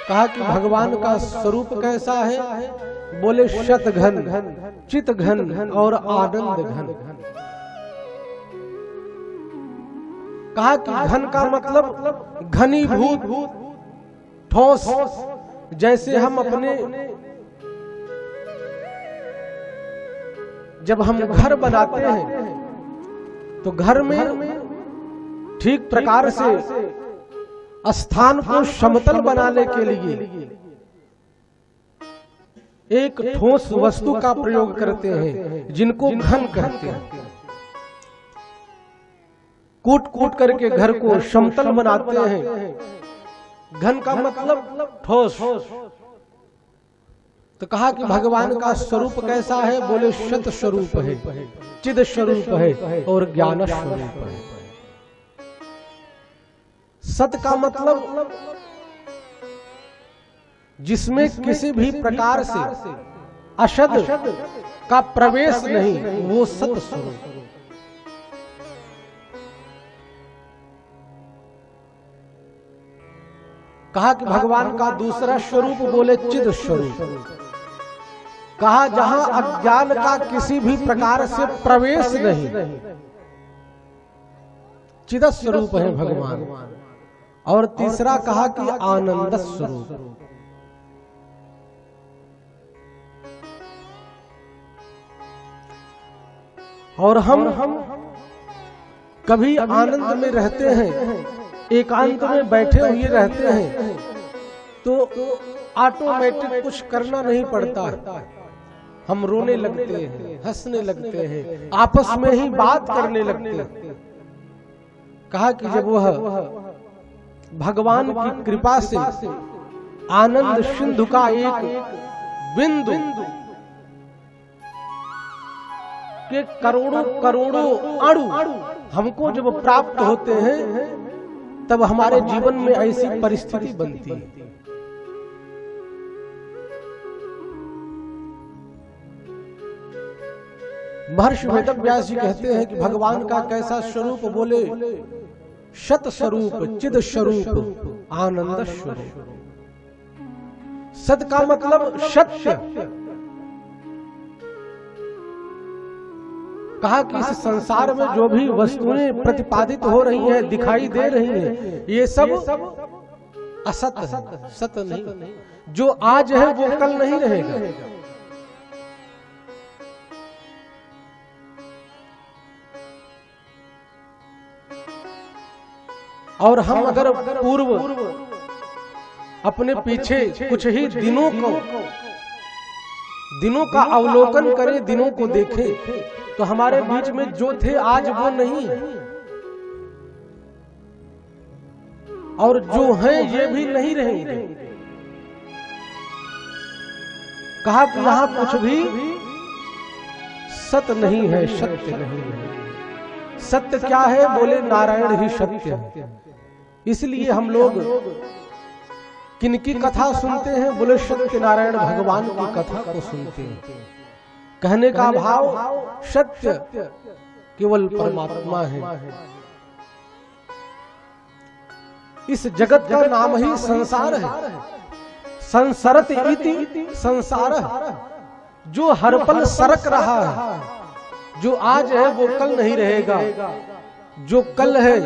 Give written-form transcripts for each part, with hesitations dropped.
कहा कि भगवान का स्वरूप कैसा है? बोले शत घन, चित घन और आनंद घन। कहा कि घन का मतलब घनीभूत, ठोस। जैसे हम अपने जब हम घर बनाते हैं तो घर में ठीक प्रकार से स्थान को समतल बनाने के लिए एक ठोस वस्तु का प्रयोग करते हैं जिनको घन कहते हैं। कूट कूट करके घर को समतल बनाते हैं। घन का मतलब ठोस। तो कहा कि भगवान का स्वरूप कैसा है? बोले सत स्वरूप है, चिद स्वरूप है और ज्ञान स्वरूप है। सत का मतलब जिसमें किसी भी प्रकार से असद का प्रवेश नहीं, वो सत स्वरूप। कहा कि भगवान का दूसरा स्वरूप बोले चिद स्वरूप। कहा जहां अज्ञान का किसी भी प्रकार से प्रवेश नहीं, चिद स्वरूप है भगवान। और तीसरा कहा कि आनंद स्वरूप। और हम कभी आनंद में रहते हैं, एकांत में बैठे हुए रहते हैं, तो ऑटोमेटिक कुछ करना नहीं पड़ता। हम रोने लगते हैं, हंसने लगते हैं, आपस में ही बात करने लगते हैं। कहा कि जब वह भगवान की कृपा से आनंद सिंधु का एक बिंदु के करोड़ों करोड़ों अणु हमको जब प्राप्त होते हैं, तब हमारे जीवन में ऐसी परिस्थिति बनती है। महर्षि वेदव्यास जी कहते हैं कि भगवान का कैसा स्वरूप? बोले सत स्वरूप, चिद स्वरूप, आनंद स्वरूप। सत का मतलब सत्य। कहा कि इस संसार में जो भी वस्तुएं प्रतिपादित हो रही हैं, दिखाई दे रही हैं, ये सब असत है, सत नहीं। जो आज है वो कल नहीं रहेगा। और हम अगर पूर्व अपने पीछे कुछ ही दिनों का अवलोकन करें, दिनों को देखें, तो हमारे बीच में जो थे आज वो नहीं है, और जो हैं ये भी नहीं रहेंगे। कहा कि यहां कुछ भी सत नहीं है, सत्य नहीं है। सत्य क्या है? बोले नारायण ही सत्य है। इसलिए हम लोग किनकी कथा सुनते हैं? बोले सत्य नारायण भगवान की कथा को सुनते हैं। कहने का भाव सत्य केवल परमात्मा है। इस जगत का नाम ही संसार है। संसरत इति संसार, जो हर पल सरक रहा है। जो आज है वो कल नहीं रहेगा, जो कल है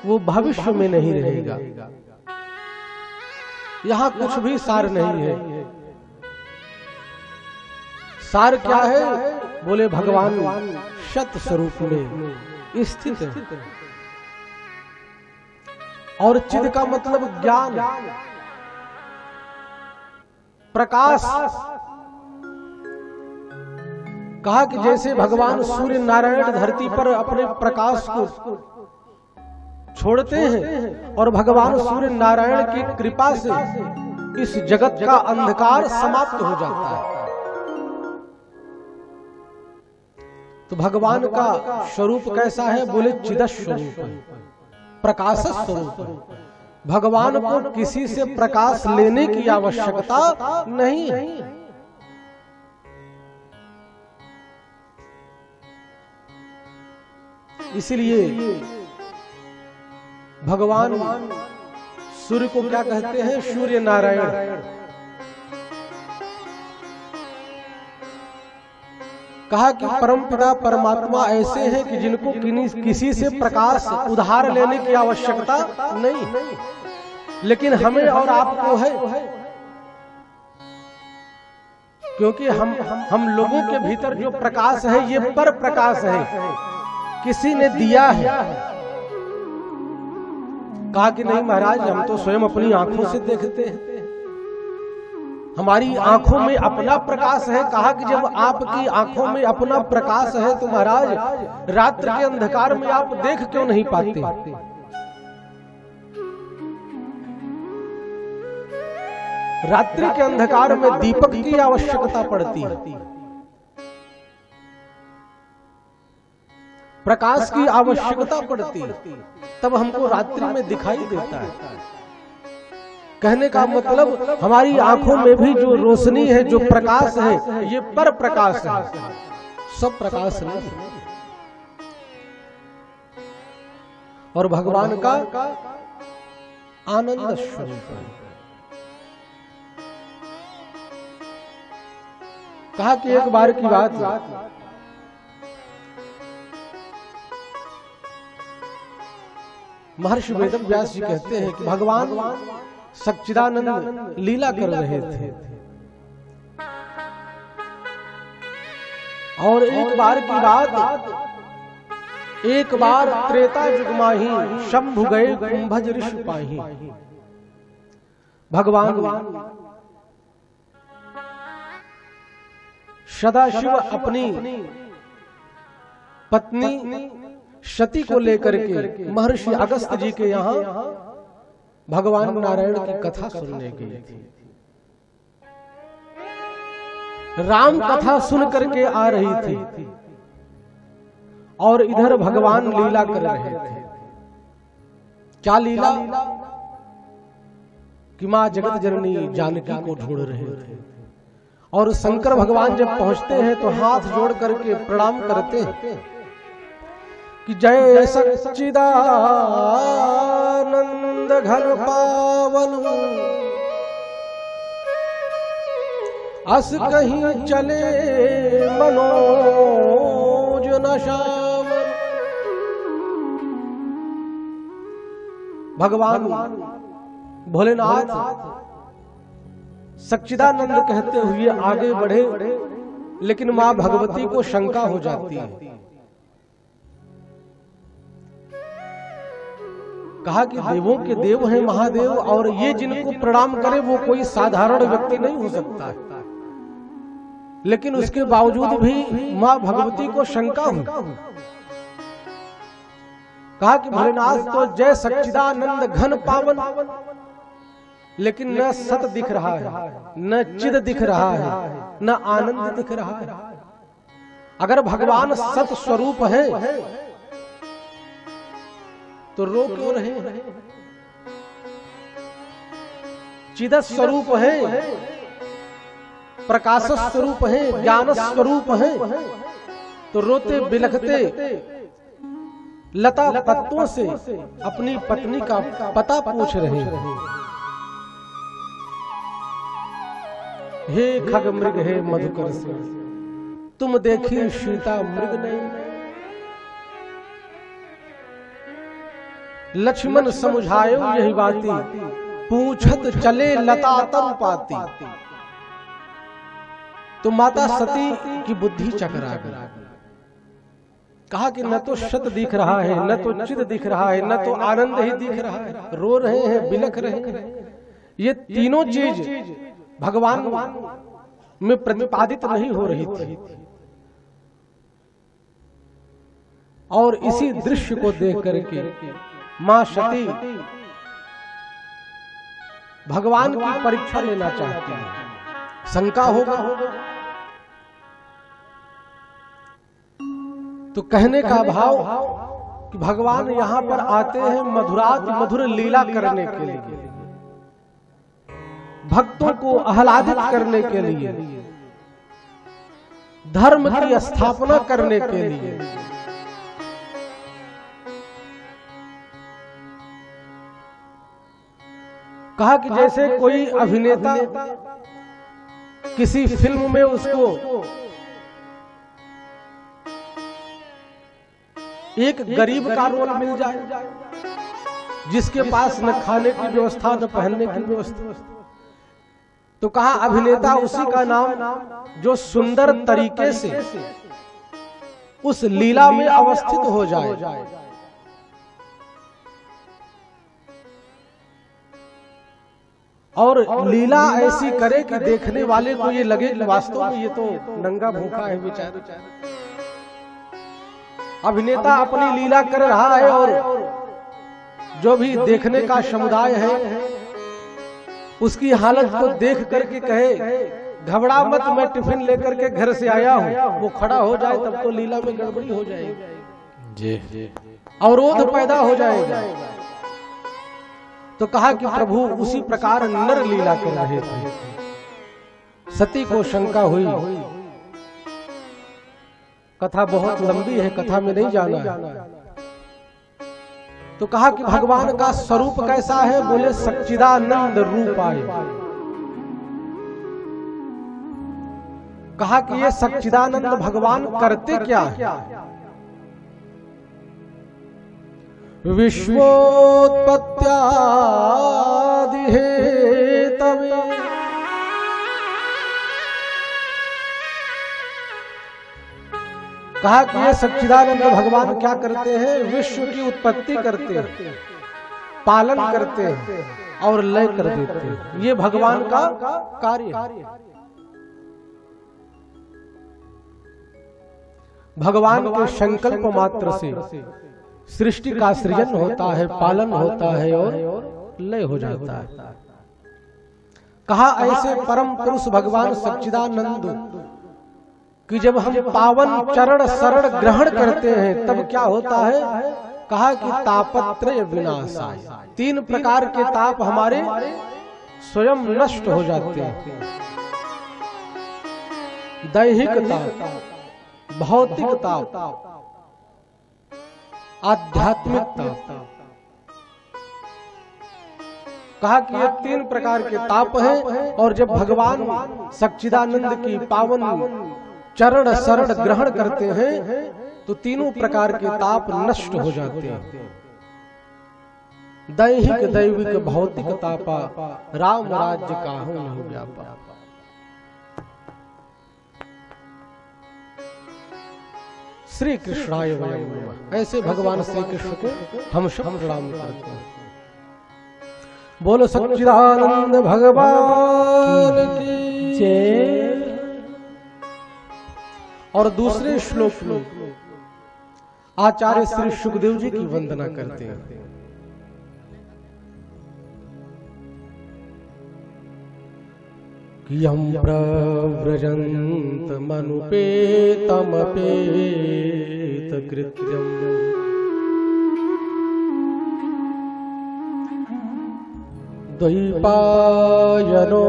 वो भविष्य में नहीं रहेगा। यहां कुछ भी सार नहीं है। सार क्या है? बोले भगवान सत स्वरूप में स्थित है। और चिद का मतलब ज्ञान, प्रकाश। कहा कि जैसे भगवान सूर्य नारायण धरती पर अपने प्रकाश को छोड़ते हैं और भगवान सूर्य नारायण की कृपा से इस जगत का अंधकार समाप्त हो जाता है। तो भगवान का स्वरूप कैसा है? बोले चिद स्वरूप, प्रकाश स्वरूप। भगवान को किसी से प्रकाश लेने की आवश्यकता नहीं है। इसलिए भगवान सूर्य को क्या कहते हैं? सूर्य नारायण। कहा कि परमपिता परमात्मा ऐसे हैं कि जिनको किसी से प्रकाश उधार लेने की आवश्यकता नहीं, लेकिन हमें और आपको है, क्योंकि हम लोगों के भीतर जो प्रकाश है ये पर प्रकाश है, किसी ने दिया है। कहा कि नहीं महाराज, हम तो स्वयं अपनी आंखों से देखते हैं, हमारी आंखों में अपना प्रकाश है। कहा कि जब आपकी आंखों में अपना प्रकाश है तो महाराज रात्रि के अंधकार में आप देख क्यों नहीं पाते? रात्रि के अंधकार में दीपक की आवश्यकता पड़ती है, प्रकाश की आवश्यकता पड़ती है, तब हमको रात्रि में दिखाई देता है। कहने का मतलब हमारी आंखों में भी जो रोशनी है, जो प्रकाश है, ये पर प्रकाश है, सब प्रकाश नहीं। और भगवान का आनंद स्वरूप है। कहा कि एक बार की बात, महर्षि वेदव्यास जी कहते हैं कि भगवान सच्चिदानंद लीला कर रहे थे, और एक बार की बात, एक बार त्रेता युग माही शंभु गए कुंभज ऋषि पाही। भगवान सदाशिव अपनी पत्नी सती को लेकर के महर्षि अगस्त्य जी के यहाँ भगवान नारायण की कथा सुनने गई थी। राम कथा सुन करके आ रही थी और इधर भगवान लीला कर रहे थे। क्या लीला? कि मां जगत जननी जानकी को ढूंढ रहे थे, और शंकर भगवान जब पहुंचते हैं तो हाथ जोड़ करके प्रणाम करते हैं कि जय सच्चिदानंद घन पावन, अस कहीं चले मनोज नशावन। भगवान भोलेनाथ सच्चिदानंद कहते हुए आगे बढ़े, लेकिन मां भगवती को शंका हो जाती है। कहा कि देवों के देव हैं महादेव, और ये जिनको प्रणाम करे वो कोई साधारण व्यक्ति नहीं हो सकता है, लेकिन उसके बावजूद भी मां भगवती को शंका हुई। कहा कि भोलेनाथ तो जय सच्चिदानंद घन पावन, लेकिन न सत दिख रहा है, न चिद दिख रहा है, न आनंद दिख रहा है। अगर भगवान सत स्वरूप है तो रो क्यों रहे हैं? चिद स्वरूप है, प्रकाश स्वरूप है, ज्ञान स्वरूप है, तो रोते बिलखते लता पत्तों से अपनी पत्नी का पता पूछ रहे हैं। हे खग मृग हे मधुकर से, तुम देखी सीता मृग नहीं, लक्ष्मण समझायो यही बाती, पूछत चले लता तम पाती। तो माता सती की बुद्धि चकरा गई। कहा कि न तो सत दिख रहा है, न तो चिद दिख रहा है, न तो आनंद ही दिख रहा है, रो रहे हैं, बिलख रहे हैं। ये तीनों चीज भगवान में प्रतिपादित नहीं हो रही थी। और इसी दृश्य को देख करके मां सती भगवान की परीक्षा लेना चाहती है। शंका होगा तो कहने का भाव कि भगवान यहां पर आते हैं मधुराति मधुर लीला करने के लिए, भक्तों को आह्लादित करने के लिए, धर्म की स्थापना करने के लिए। कहा कि जैसे कोई अभिनेता किसी फिल्म में उसको एक गरीब का रोल मिल जाए, जिसके पास न खाने की व्यवस्था न पहनने की व्यवस्था, तो कहा अभिनेता उसी का नाम जो सुंदर तरीके से उस लीला में अवस्थित हो जाए। और लीला ऐसी करे कि देखने वाले को ये लगे कि वास्तव में ये तो नंगा भूखा है बेचारा। अभिनेता अपनी लीला कर रहा है और जो भी देखने का समुदाय है उसकी हालत को देख करके कहे घबरा मत, मैं टिफिन लेकर के घर से आया हूं, वो खड़ा हो जाए तब तो लीला में गड़बड़ी हो जाएगी जी, अवरोध पैदा हो जाएगा। तो कहा कि प्रभु उसी प्रकार नर लीला कर रहे थे। सती को शंका हुई, कथा बहुत लंबी है, कथा में नहीं जाना है। तो कहा कि भगवान का स्वरूप कैसा है? बोले सच्चिदानंद रूप आए। कहा कि ये सच्चिदानंद भगवान करते क्या है? विश्वोत्पत्त्यादि हेतवे कहा कि ये सच्चिदानंद भगवान क्या करते हैं? विश्व की उत्पत्ति करते हैं, पालन करते हैं और लय कर देते हैं। ये भगवान का कार्य है। भगवान के संकल्प मात्र से सृष्टि का सृजन होता है, पालन होता है और लय हो जाता है। कहा ऐसे परम पुरुष भगवान सच्चिदानंद कि जब हम पावन चरण शरण ग्रहण करते हैं तब क्या होता है? कहा कि तापत्रय विनाशाय, 3 प्रकार के ताप हमारे स्वयं नष्ट हो जाते हैं। दैहिक ताप, भौतिक ताप, आध्यात्मिक ताप। कहा कि ये 3 प्रकार के ताप हैं और जब भगवान सच्चिदानंद की पावन चरण शरण ग्रहण करते हैं तो तीनों प्रकार के ताप नष्ट हो जाते हैं। दैहिक, दैविक, भौतिक तापा राम राज्य काहू नहीं व्यापा। श्री कृष्णाय वयं नमः। ऐसे भगवान श्री कृष्ण को हम सब प्रणाम करते हैं। बोलो सच्चिदानंद भगवान की जय। और दूसरे श्लोक में आचार्य श्री सुखदेव जी की वंदना करते हैं। यं प्रव्रजन्त मनुपेतमपेत कृत्यम् द्वैपायनो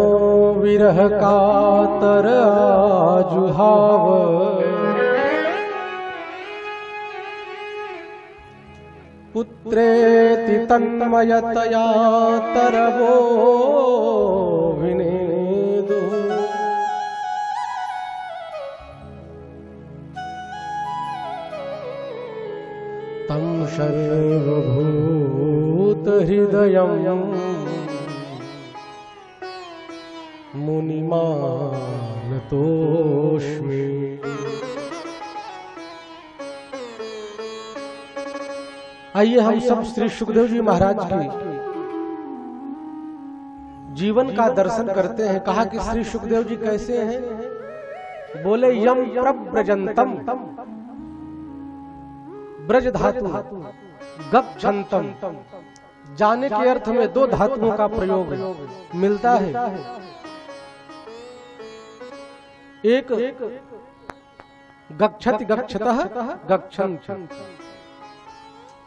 विरह कातर आजुहाव पुत्रेति तन्मयतया तरवो विनेदु। तं सर्वभूत हृदयं मुनिमानतोऽस्मि। आइए हम सब श्री सुखदेव जी महाराज की जीवन का दर्शन करते हैं। कहा कि श्री सुखदेव जी कैसे हैं? बोले यम प्रव्रजंतम, ब्रज धातु, गच्छन्तम, जाने के अर्थ में 2 धातुओं का प्रयोग मिलता है। एक गच्छति, गच्छतः, गच्छन्ति,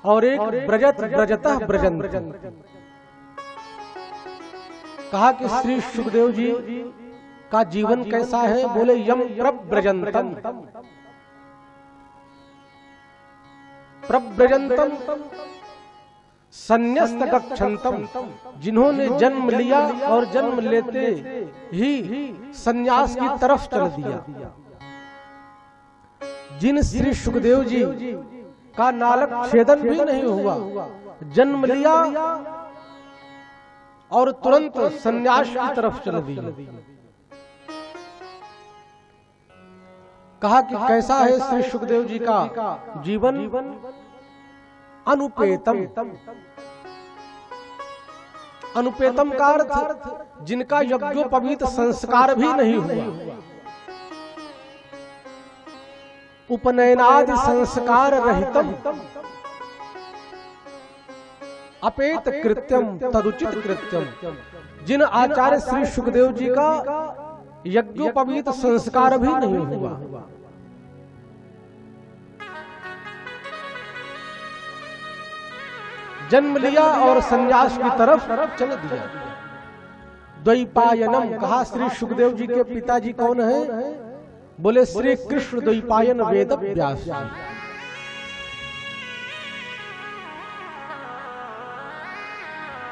और एक ब्रजत, ब्रजतः, ब्रजन्ति। कहा कि श्री सुखदेव जी का जीवन कैसा है? बोले यम प्रव्रजंतम, प्रव्रजंतम संन्यस्त गच्छन्तम, जिन्होंने जन्म लिया और जन्म लेते ही संन्यास की तरफ चल दिया। जिन श्री सुखदेव जी का नालक छेदन भी नहीं हुआ, जन्म लिया और तुरंत संन्यास की तरफ चल दिया। कहा कि कैसा है श्री सुखदेव जी का जीवन, अनुपेतम। अनुपेतम का अर्थ जिनका यज्ञोपवीत संस्कार भी नहीं हुआ, उपनयनादि संस्कार रहितम, अपेत कृत्यम तदुचित कृत्यम। जिन आचार्य श्री सुखदेव जी का यज्ञोपवीत संस्कार भी नहीं हुआ, जन्म लिया और संन्यास की तरफ चल दिया। द्वैपायनम, कहा श्री सुखदेव जी के पिताजी कौन है? बोले श्री कृष्ण द्वैपायन वेद व्यास जी।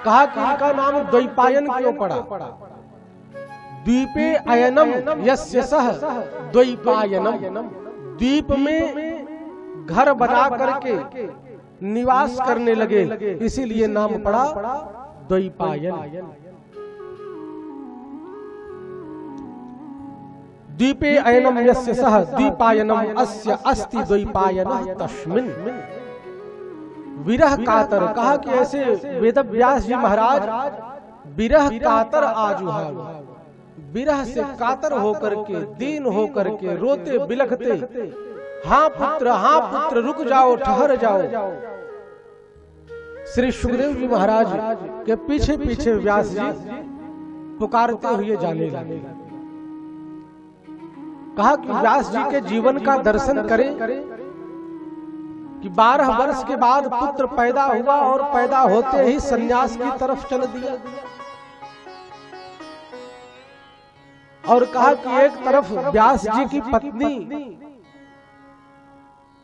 कहा कि इनका नाम द्वैपायन क्यों पड़ा? द्वीपे अयनम यस्य सह द्वैपायनम, द्वीप में घर बना करके निवास करने लगे, इसीलिए नाम पड़ा द्वैपायन। द्वीपे अयनम यस्य सह द्वीपायनम अस्य अस्ति द्वैपायनः तस्मिन्। विरह कातर, कहा कि ऐसे वेदव्यास जी महाराज विरह कातर आजुहाव, विरह से कातर होकर के, दीन होकर के रोते बिलखते, हाँ पुत्र रुक जाओ, ठहर जाओ। श्री सुखदेव जी महाराज के पीछे पीछे व्यास जी पुकारते हुए जाने लगे। कहा कि व्यास जी के जीवन का दर्शन करें कि 12 वर्ष के बाद पुत्र पैदा हुआ और पैदा होते ही संन्यास की तरफ चल दिया। और कहा कि एक तरफ व्यास जी की पत्नी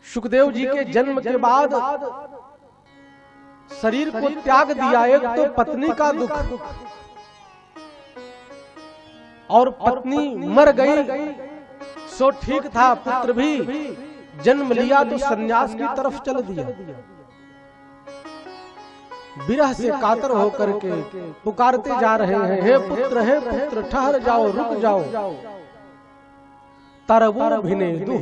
सुखदेव जी के जन्म के बाद शरीर को त्याग दिया, एक तो पत्नी का दुख, और पत्नी मर गई सो ठीक था, पुत्र भी जन्म लिया तो संन्यास की तरफ चल दिया। विरह से कातर होकर के पुकारते जा रहे हैं, हे पुत्र ठहर जाओ, रुक जाओ। तरवुर भिनेदु,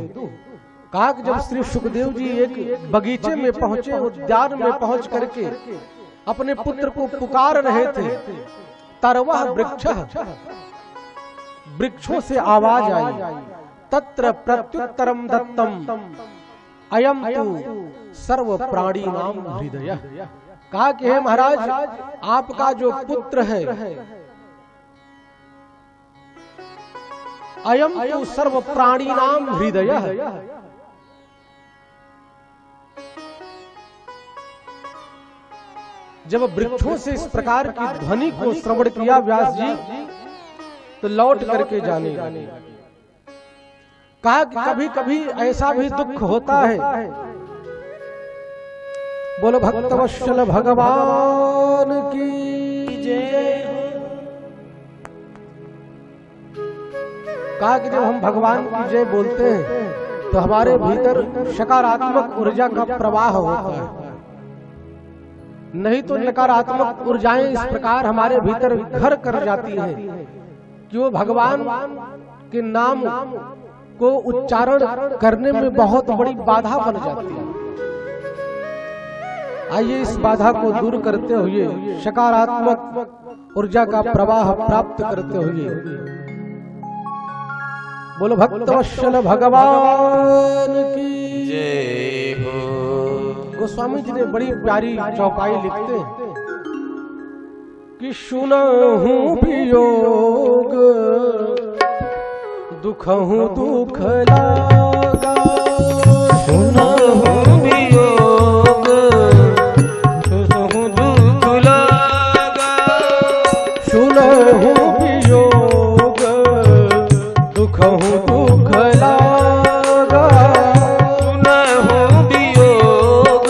कहा कि जब श्री सुखदेव जी एक बगीचे में पहुंचे, उद्यान में पहुंच करके अपने पुत्र को पुकार रहे थे, तरवह वृक्षः, वृक्षों से आवाज आई, तत्र प्रत्युत्तरम दत्तम अयम तु सर्व प्राणी नाम हृदय। कहा कि हे महाराज, आपका जो पुत्र है, अयम तु सर्व प्राणी नाम हृदय। जब वृक्षों से इस प्रकार की ध्वनि को श्रवण किया व्यास जी, तो लौट करके जाने लगे। कहा कि कभी कभी ऐसा भी दुख होता है। बोलो भक्तवत्सल भगवान की जय। कहा कि जब हम भगवान की जय बोलते हैं तो हमारे भीतर सकारात्मक ऊर्जा का प्रवाह होता है, नहीं तो नकारात्मक ऊर्जाएं इस प्रकार हमारे भीतर घर कर जाती हैं कि वो भगवान के नाम को उच्चारण करने में बहुत बड़ी बाधा बन जाती है। आइए इस बाधा को दूर करते हुए, सकारात्मक ऊर्जा का प्रवाह प्राप्त करते हुए, बोलो भक्तवत्सल भगवान की जय हो। गोस्वामी जी ने बड़ी प्यारी चौपाई लिखते हैं कि सुनहु वियोग दुखहु दुख लागा, सुनहु वियोग दुख लागा, सुनहु वियोग दुखहु दुख लागा, सुनहु वियोग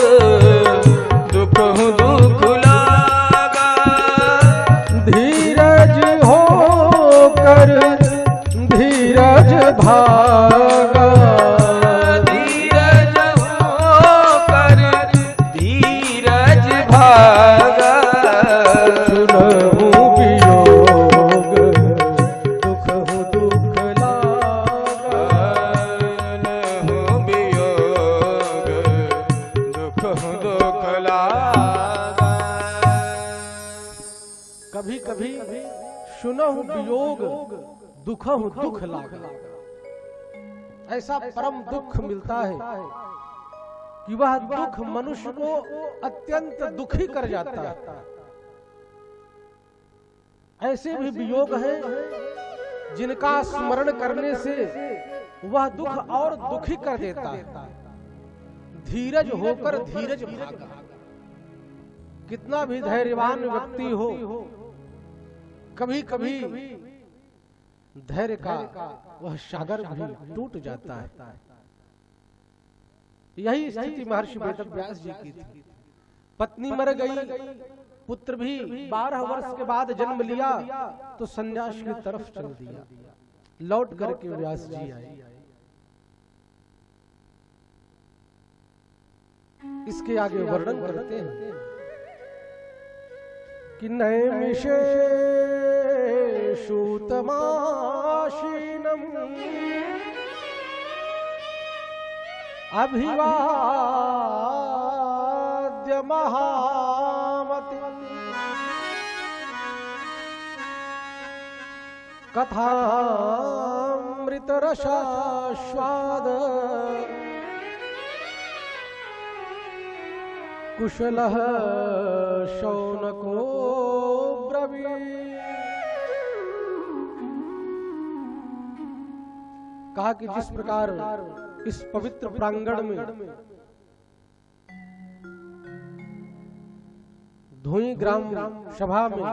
दुखहु दुख कभी सुनहु वियोग दुखहु दुख लागा। ऐसा परम दुख मिलता है कि वह दुख मनुष्य को अत्यंत दुखी कर जाता है। ऐसे भी वियोग हैं जिनका स्मरण करने से वह दुख और दुखी कर देता है। धीरज होकर धीरज भागा। कितना भी धैर्यवान व्यक्ति हो, कभी कभी धैर्य का वह सागर भी टूट जाता है। यही स्थिति महर्षि वेदव्यास जी की थी। पत्नी मर गई, पुत्र भी 12 वर्ष के बाद जन्म लिया तो सन्यास की तरफ चल दिया। लौट करके व्यास जी आए। इसके आगे वर्णन करते हैं कि नैमिषे सूतमाशीनम अभिवाद्य महामति कथामृत रसास्वाद कुशलः शौनको ब्रवीत्। कहा कि जिस प्रकार इस पवित्र प्रांगण में धोई ग्राम सभा में